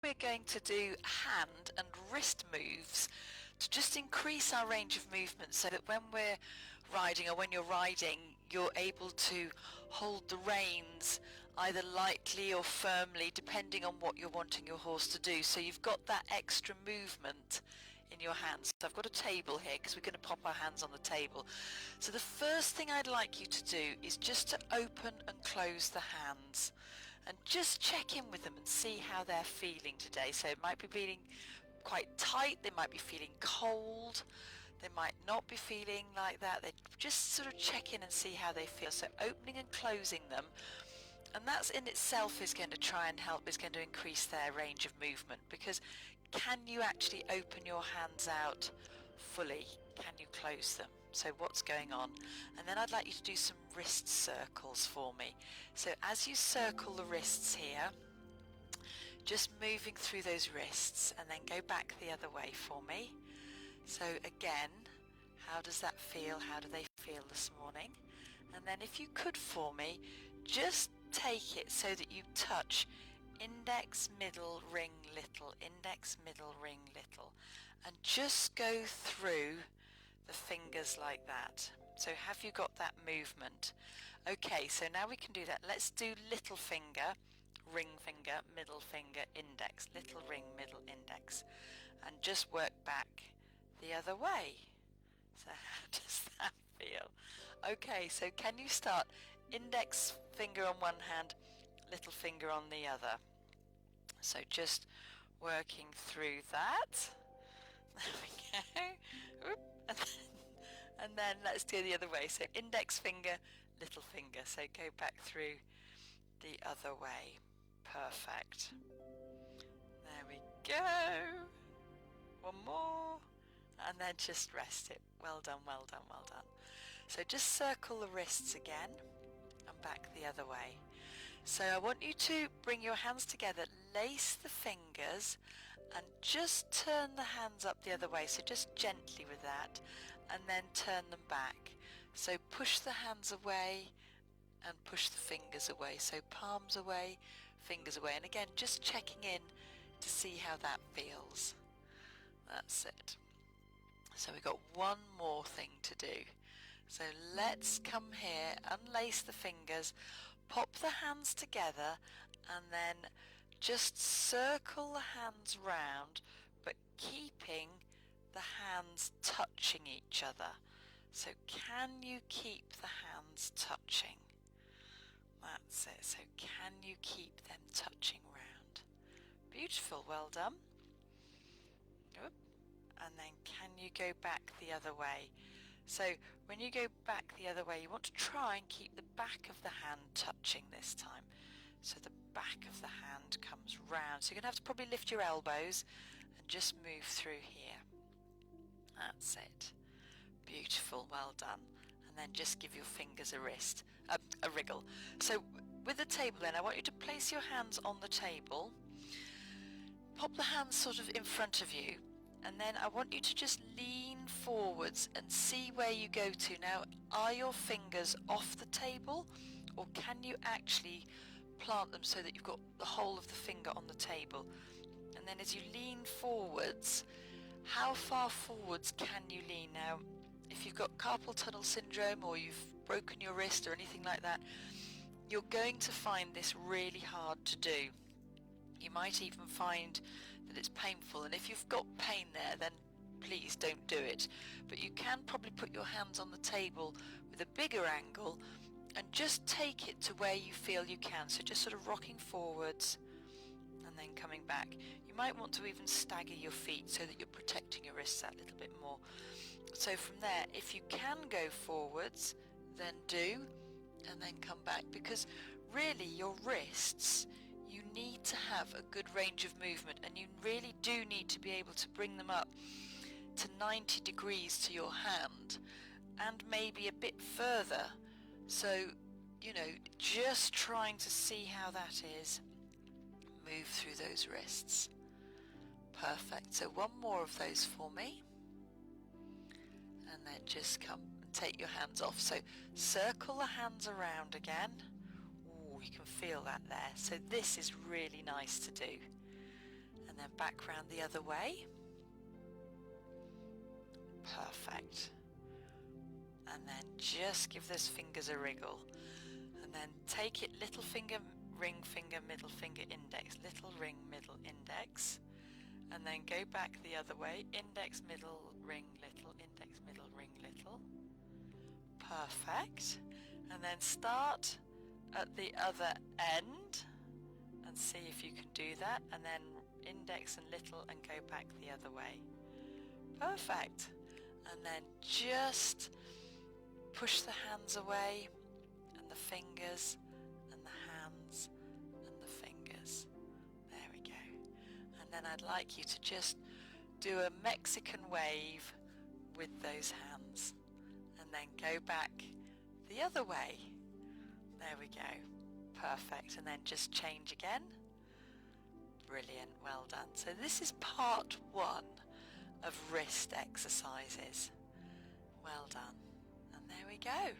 We're going to do hand and wrist moves to just increase our range of movement so that when we're riding or when you're riding, you're able to hold the reins either lightly or firmly depending on what you're wanting your horse to do. So you've got that extra movement in your hands. So I've got a table here because we're going to pop our hands on the table. So the first thing I'd like you to do is just to open and close the hands and just check in with them and see how they're feeling today. So it might be feeling quite tight, they might be feeling cold, they might not be feeling like that. They just sort of check in and see how they feel. So opening and closing them, and that's in itself is going to try and help, is going to increase their range of movement, because can you actually open your hands out fully? Can you close them? So what's going on? And then I'd like you to do some wrist circles for me. So as you circle the wrists here, just moving through those wrists, and then go back the other way for me. So again, how does that feel? How do they feel this morning? And then if you could for me, just take it so that you touch index, middle, ring, little, index, middle, ring, little, and just go through the fingers like that. So have you got that movement? Okay, so now we can do that. Let's do little finger, ring finger, middle finger, index, little ring, middle, index, and just work back the other way. So how does that feel? Okay, so can you start index finger on one hand, little finger on the other? So just working through that. There we go. Oop. And then let's do the other way. So index finger, little finger. So go back through the other way. Perfect. There we go. One more. And then just rest it. Well done, well done, well done. So just circle the wrists again and back the other way. So I want you to bring your hands together, lace the fingers, and just turn the hands up the other way. So just gently with that, and then turn them back. So push the hands away and push the fingers away. So palms away, fingers away. And again, just checking in to see how that feels. That's it. So we've got one more thing to do. So let's come here, unlace the fingers, pop the hands together, and then just circle the hands round, but keeping the hands touching each other. So can you keep the hands touching? That's it. So can you keep them touching round? Beautiful, well done. Oop. And then can you go back the other way? So when you go back the other way, you want to try and keep the back of the hand touching this time. So the back of the hand comes round. So you're going to have to probably lift your elbows and just move through here. That's it. Beautiful, well done. And then just give your fingers a wriggle. So with the table then, I want you to place your hands on the table. Pop the hands sort of in front of you. And then I want you to just lean forwards and see where you go to. Now, are your fingers off the table, or can you actually plant them so that you've got the whole of the finger on the table? And then as you lean forwards, how far forwards can you lean? Now, if you've got carpal tunnel syndrome or you've broken your wrist or anything like that, you're going to find this really hard to do. You might even find that it's painful, and if you've got pain there, then please don't do it. But you can probably put your hands on the table with a bigger angle and just take it to where you feel you can. So just sort of rocking forwards and then coming back. You might want to even stagger your feet so that you're protecting your wrists that little bit more. So from there, if you can go forwards, then do, and then come back, because really your wrists, you need to have a good range of movement, and you really do need to be able to bring them up to 90 degrees to your hand and maybe a bit further. So, you know, just trying to see how that is. Move through those wrists. Perfect. So one more of those for me. And then just come and take your hands off. So circle the hands around again. You can feel that there. So this is really nice to do. and then back round the other way. Perfect. And then just give those fingers a wriggle, and then take it little finger, ring finger, middle finger, index, little ring, middle, index, and then go back the other way, index, middle, ring, little, index, middle, ring, little. Perfect. And then start at the other end and see if you can do that, and then index and little and go back the other way. Perfect. And then just push the hands away, and the fingers, and the hands, and the fingers. There we go. And then I'd like you to just do a Mexican wave with those hands, and then go back the other way. There we go. Perfect. And then just change again. Brilliant. Well done. So this is part 1 of wrist exercises. Well done. And there we go.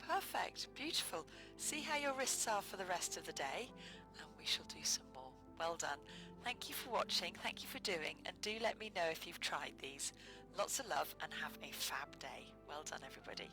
Perfect. Beautiful. See how your wrists are for the rest of the day, and we shall do some more. Well done. Thank you for watching. Thank you for doing, and do let me know if you've tried these. Lots of love and have a fab day. Well done, everybody.